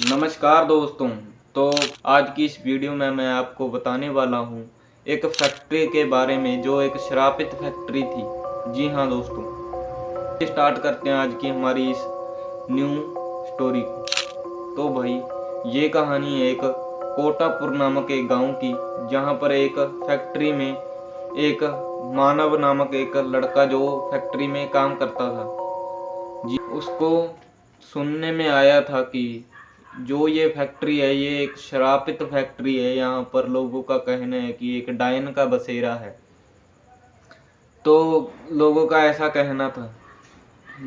नमस्कार दोस्तों। तो आज की इस वीडियो में मैं आपको बताने वाला हूँ एक फैक्ट्री के बारे में जो एक श्रापित फैक्ट्री थी। जी हाँ दोस्तों, स्टार्ट करते हैं आज की हमारी इस न्यू स्टोरी को। तो भाई ये कहानी है एक कोटापुर नामक एक गांव की, जहाँ पर एक फैक्ट्री में एक मानव नामक एक लड़का जो फैक्ट्री में काम करता था। जी, उसको सुनने में आया था कि जो ये फैक्ट्री है ये एक श्रापित फैक्ट्री है। यहाँ पर लोगों का कहना है कि एक डायन का बसेरा है। तो लोगों का ऐसा कहना था,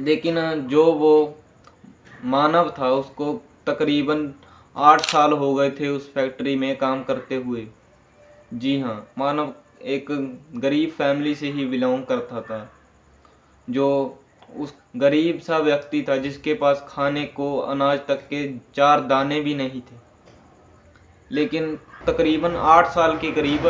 लेकिन जो वो मानव था उसको तकरीबन 8 साल हो गए थे उस फैक्ट्री में काम करते हुए। जी हाँ, मानव एक गरीब फैमिली से ही बिलोंग करता था, जो उस गरीब सा व्यक्ति था जिसके पास खाने को अनाज तक के 4 दाने भी नहीं थे। लेकिन तकरीबन 8 साल के करीब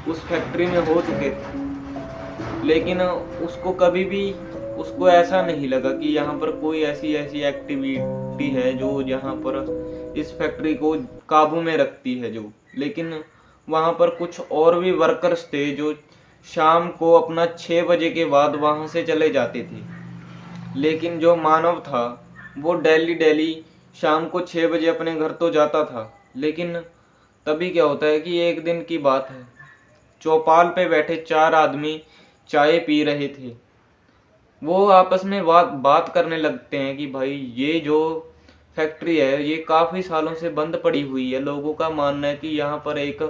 उस फैक्ट्री में हो चुके थे, लेकिन उसको कभी भी उसको ऐसा नहीं लगा कि यहाँ पर कोई ऐसी एक्टिविटी है जो यहाँ पर इस फैक्ट्री को काबू में रखती है जो। लेकिन वहाँ पर कुछ और भी वर्कर्स थे जो शाम को अपना 6 बजे के बाद वहाँ से चले जाते थे। लेकिन जो मानव था वो डेली शाम को 6 बजे अपने घर तो जाता था। लेकिन तभी क्या होता है कि एक दिन की बात है, चौपाल पे बैठे 4 आदमी चाय पी रहे थे। वो आपस में बात करने लगते हैं कि भाई ये जो फैक्ट्री है ये काफ़ी सालों से बंद पड़ी हुई है। लोगों का मानना है कि यहाँ पर एक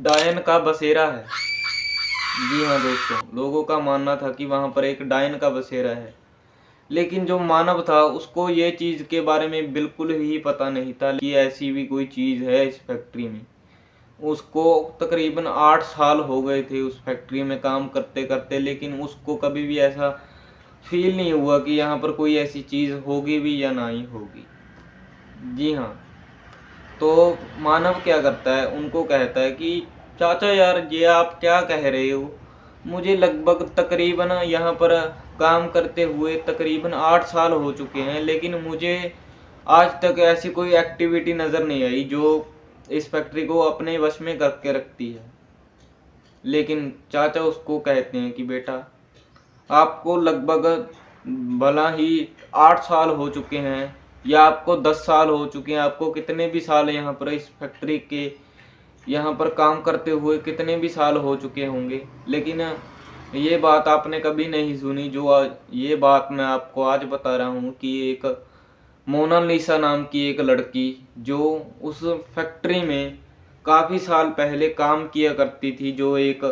डायन का बसेरा है। जी हाँ दोस्तों, लोगों का मानना था कि वहाँ पर एक डायन का बसेरा है। लेकिन जो मानव था उसको ये चीज़ के बारे में बिल्कुल ही पता नहीं था कि ऐसी भी कोई चीज़ है इस फैक्ट्री में। उसको तकरीबन 8 साल हो गए थे उस फैक्ट्री में काम करते करते, लेकिन उसको कभी भी ऐसा फील नहीं हुआ कि यहाँ पर कोई ऐसी चीज़ होगी भी या नहीं होगी। जी हाँ, तो मानव क्या करता है, उनको कहता है कि चाचा यार ये आप क्या कह रहे हो, मुझे लगभग तकरीबन यहाँ पर काम करते हुए तकरीबन 8 साल हो चुके हैं, लेकिन मुझे आज तक ऐसी कोई एक्टिविटी नज़र नहीं आई जो इस फैक्ट्री को अपने वश में करके रखती है। लेकिन चाचा उसको कहते हैं कि बेटा आपको लगभग भला ही 8 साल हो चुके हैं या आपको 10 साल हो चुके हैं, आपको कितने भी साल यहाँ पर इस फैक्ट्री के यहाँ पर काम करते हुए कितने भी साल हो चुके होंगे, लेकिन ये बात आपने कभी नहीं सुनी जो ये बात मैं आपको आज बता रहा हूँ कि एक मोनालिसा नाम की एक लड़की जो उस फैक्ट्री में काफ़ी साल पहले काम किया करती थी, जो एक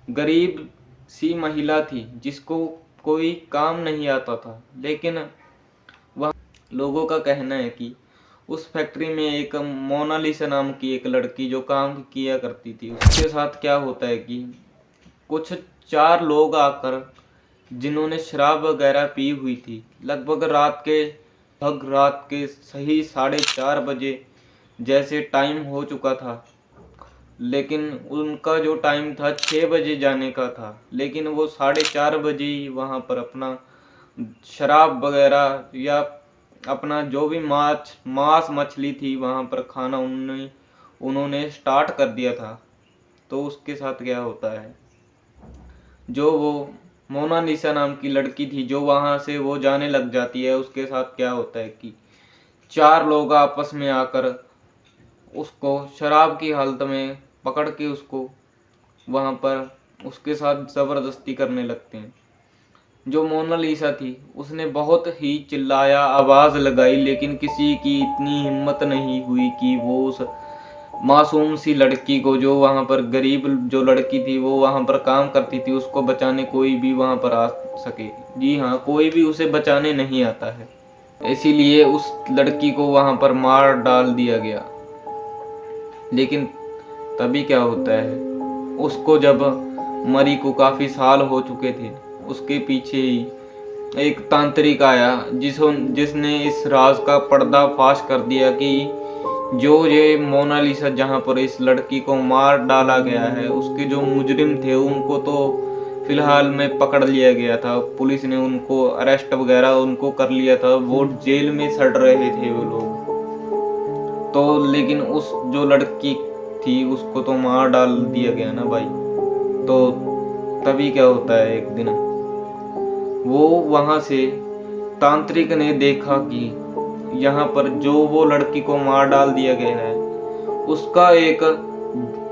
गरीब सी महिला थी जिसको कोई काम नहीं आता था। लेकिन वह लोगों का कहना है कि उस फैक्ट्री में एक मोनालिसा नाम की एक लड़की जो काम किया करती थी, उसके साथ क्या होता है कि कुछ 4 लोग आकर जिन्होंने शराब वगैरह पी हुई थी, लगभग रात के सही 4:30 बजे जैसे टाइम हो चुका था। लेकिन उनका जो टाइम था 6 बजे जाने का था, लेकिन वो 4:30 बजे ही वहाँ पर अपना शराब वगैरह या अपना जो भी मांस मछली थी वहाँ पर खाना उन्होंने स्टार्ट कर दिया था। तो उसके साथ क्या होता है, जो वो मोनालिसा नाम की लड़की थी जो वहाँ से वो जाने लग जाती है, उसके साथ क्या होता है कि 4 लोग आपस में आकर उसको शराब की हालत में पकड़ के उसको वहाँ पर उसके साथ ज़बरदस्ती करने लगते हैं। जो मोनालिसा थी उसने बहुत ही चिल्लाया, आवाज़ लगाई, लेकिन किसी की इतनी हिम्मत नहीं हुई कि वो उस मासूम सी लड़की को, जो वहाँ पर गरीब जो लड़की थी वो वहाँ पर काम करती थी, उसको बचाने कोई भी वहाँ पर आ सके। जी हाँ, कोई भी उसे बचाने नहीं आता है, इसीलिए उस लड़की को वहाँ पर मार डाल दिया गया। लेकिन तभी क्या होता है, उसको जब मरी को काफ़ी साल हो चुके थे, उसके पीछे ही एक तांत्रिक आया जिसने इस राज का पर्दाफाश कर दिया कि जो ये मोनालिसा जहाँ पर इस लड़की को मार डाला गया है, उसके जो मुजरिम थे उनको तो फिलहाल में पकड़ लिया गया था। पुलिस ने उनको अरेस्ट वगैरह उनको कर लिया था, वो जेल में सड़ रहे थे वो लोग। तो लेकिन उस जो लड़की थी उसको तो मार डाल दिया गया ना भाई। तो तभी क्या होता है, एक दिन वो वहां से तांत्रिक ने देखा कि यहाँ पर जो वो लड़की को मार डाल दिया गया है उसका एक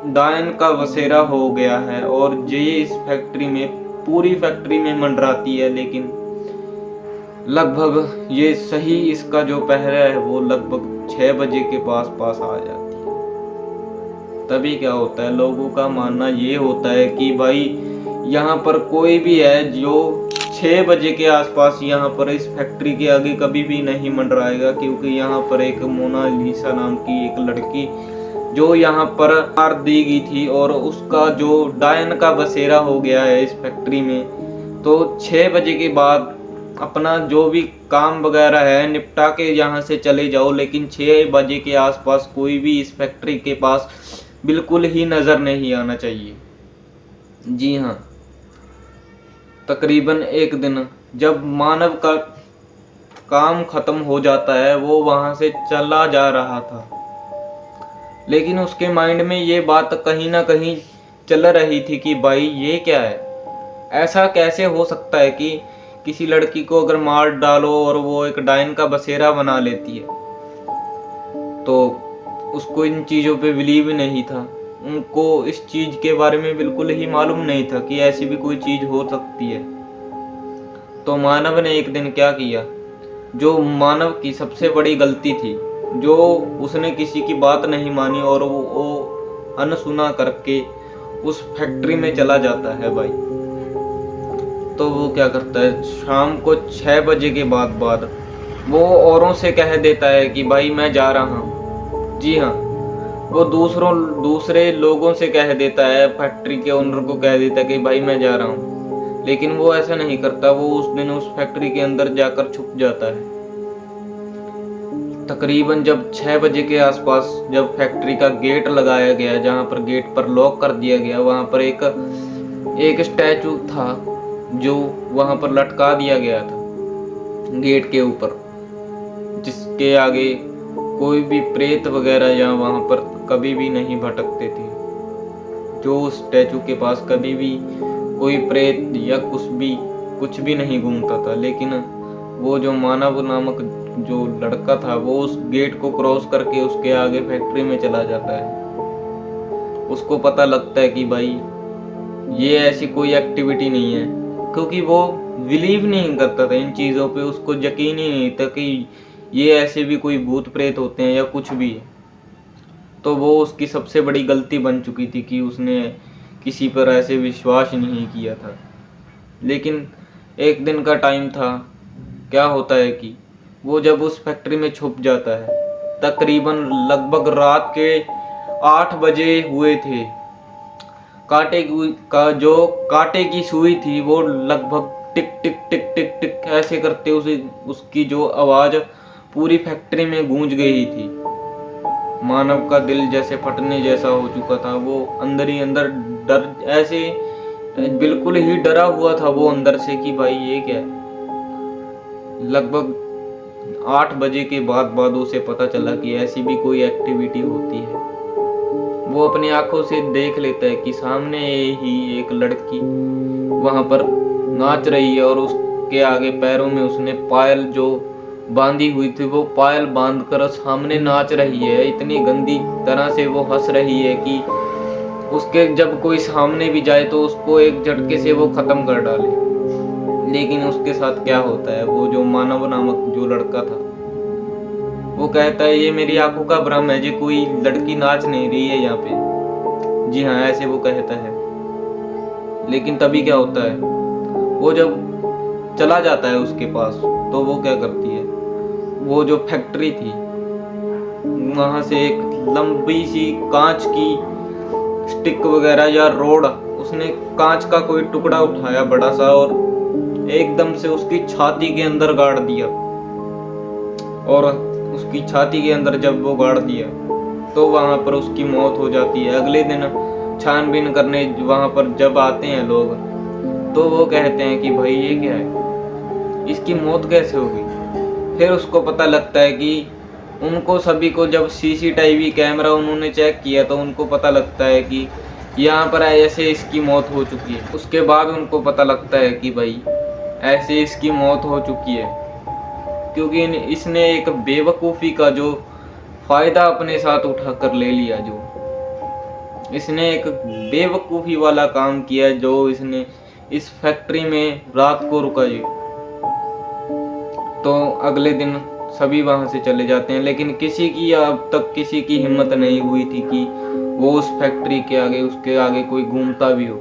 डायन का बसेरा हो गया है, और ये इस फैक्ट्री में, पूरी फैक्ट्री में मंडराती है। लेकिन लगभग ये सही इसका जो पहरा है वो लगभग 6 बजे के पास पास आ जाती है। तभी क्या होता है, लोगों का मानना ये होता है कि भाई यहाँ पर कोई भी है जो 6 बजे के आसपास यहाँ पर इस फैक्ट्री के आगे कभी भी नहीं मंडराएगा, क्योंकि यहाँ पर एक मोनालिसा नाम की एक लड़की जो यहाँ पर मार दी गई थी और उसका जो डायन का बसेरा हो गया है इस फैक्ट्री में। तो 6 बजे के बाद अपना जो भी काम वगैरह है निपटा के यहाँ से चले जाओ, लेकिन 6 बजे के आसपास कोई भी इस फैक्ट्री के पास बिल्कुल ही नजर नहीं आना चाहिए। जी हाँ, तकरीबन एक दिन जब मानव का काम खत्म हो जाता है, वो वहां से चला जा रहा था, लेकिन उसके माइंड में ये बात कहीं ना कहीं चल रही थी कि भाई ये क्या है, ऐसा कैसे हो सकता है कि किसी लड़की को अगर मार डालो और वो एक डायन का बसेरा बना लेती है। तो उसको इन चीज़ों पे बिलीव नहीं था, उनको इस चीज़ के बारे में बिल्कुल ही मालूम नहीं था कि ऐसी भी कोई चीज़ हो सकती है। तो मानव ने एक दिन क्या किया, जो मानव की सबसे बड़ी गलती थी, जो उसने किसी की बात नहीं मानी और वो अनसुना करके उस फैक्ट्री में चला जाता है भाई। तो वो क्या करता है, शाम को 6 बजे के बाद वो औरों से कह देता है कि भाई मैं जा रहा हूँ। जी हाँ, वो दूसरे लोगों से कह देता है, फैक्ट्री के ओनर को कह देता है कि भाई मैं जा रहा हूँ। लेकिन वो ऐसा नहीं करता, वो उस दिन उस फैक्ट्री के अंदर जाकर छुप जाता है। तकरीबन जब 6 बजे के आसपास जब फैक्ट्री का गेट लगाया गया, जहाँ पर गेट पर लॉक कर दिया गया, वहाँ पर एक स्टैचू था जो वहाँ पर लटका दिया गया था गेट के ऊपर, जिसके आगे कोई भी प्रेत वगैरह या वहाँ पर कभी भी नहीं भटकते थे। जो उस स्टैचू के पास कभी भी कोई प्रेत या कुछ भी नहीं घूमता था। लेकिन वो जो मानव नामक जो लड़का था, वो उस गेट को क्रॉस करके उसके आगे फैक्ट्री में चला जाता है। उसको पता लगता है कि भाई ये ऐसी कोई एक्टिविटी नहीं है, क्योंकि वो बिलीव नहीं करता था इन चीज़ों पे, उसको यकीन ही नहीं था कि ये ऐसे भी कोई भूत प्रेत होते हैं या कुछ भी है। तो वो उसकी सबसे बड़ी गलती बन चुकी थी कि उसने किसी पर ऐसे विश्वास नहीं किया था। लेकिन एक दिन का टाइम था, क्या होता है कि वो जब उस फैक्ट्री में छुप जाता है, तकरीबन लगभग रात के 8 बजे हुए थे। कांटे की सुई थी, वो लगभग टिक टिक टिक टिक टिक ऐसे करते उसकी जो आवाज पूरी फैक्ट्री में गूंज गई थी। मानव का दिल जैसे फटने जैसा हो चुका था, वो अंदर ही अंदर डर, ऐसे बिल्कुल ही डरा हुआ था वो अंदर से कि भाई ये क्या है। लगभग 8 बजे के बाद उसे पता चला कि ऐसी भी कोई एक्टिविटी होती है। वो अपनी आंखों से देख लेता है कि सामने ही एक लड़की वहां पर नाच रही है, और उसके आगे पैरों में उसने पायल जो बांधी हुई थी, वो पायल बांधकर सामने नाच रही है। इतनी गंदी तरह से वो हंस रही है कि उसके जब कोई सामने भी जाए तो उसको एक झटके से वो खत्म कर डाले। लेकिन उसके साथ क्या होता है, वो जो मानव नामक जो लड़का था, वो कहता है ये मेरी आंखों का भ्रम है, जी कोई लड़की नाच नहीं रही है यहाँ पे। जी हाँ, ऐसे वो कहता है। लेकिन तभी क्या होता है, वो जब चला जाता है उसके पास, तो वो क्या करती है, वो जो फैक्ट्री थी वहां से एक लंबी सी कांच की स्टिक वगैरह या रोड, उसने कांच का कोई टुकड़ा उठाया बड़ा सा और एकदम से उसकी छाती के अंदर गाड़ दिया। और उसकी छाती के अंदर जब वो गाड़ दिया तो वहां पर उसकी मौत हो जाती है। अगले दिन छानबीन करने वहां पर जब आते हैं लोग, तो वो कहते हैं कि भाई ये क्या है, इसकी मौत कैसे हो गई। फिर उसको पता लगता है कि उनको सभी को जब सीसीटीवी कैमरा उन्होंने चेक किया तो उनको पता लगता है कि यहाँ पर ऐसे इसकी मौत हो चुकी है। उसके बाद उनको पता लगता है कि भाई ऐसे इसकी मौत हो चुकी है, क्योंकि इसने एक बेवकूफ़ी का जो फ़ायदा अपने साथ उठाकर ले लिया। जो इसने एक बेवकूफ़ी वाला काम किया, जो इसने इस फैक्ट्री में रात को रुका जी। तो अगले दिन सभी वहाँ से चले जाते हैं, लेकिन किसी की अब तक किसी की हिम्मत नहीं हुई थी कि वो उस फैक्ट्री के आगे उसके आगे कोई घूमता भी हो।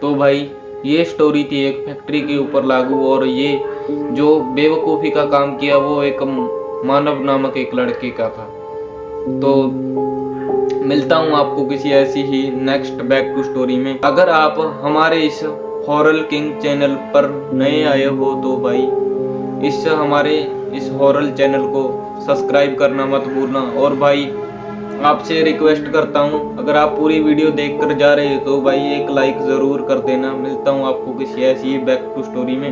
तो भाई ये स्टोरी थी एक फैक्ट्री के ऊपर लागू, और ये जो बेवकूफ़ी का काम किया वो एक मानव नामक एक लड़के का था। तो मिलता हूँ आपको किसी ऐसी ही नेक्स्ट बैक टू स्टोरी में। अगर आप हमारे इस हॉरर किंग चैनल पर नए आए हो तो भाई हमारे इस हॉरर चैनल को सब्सक्राइब करना मत भूलना। और भाई आपसे रिक्वेस्ट करता हूँ, अगर आप पूरी वीडियो देखकर जा रहे हो तो भाई एक लाइक ज़रूर कर देना। मिलता हूँ आपको किसी ऐसी बैक टू स्टोरी में।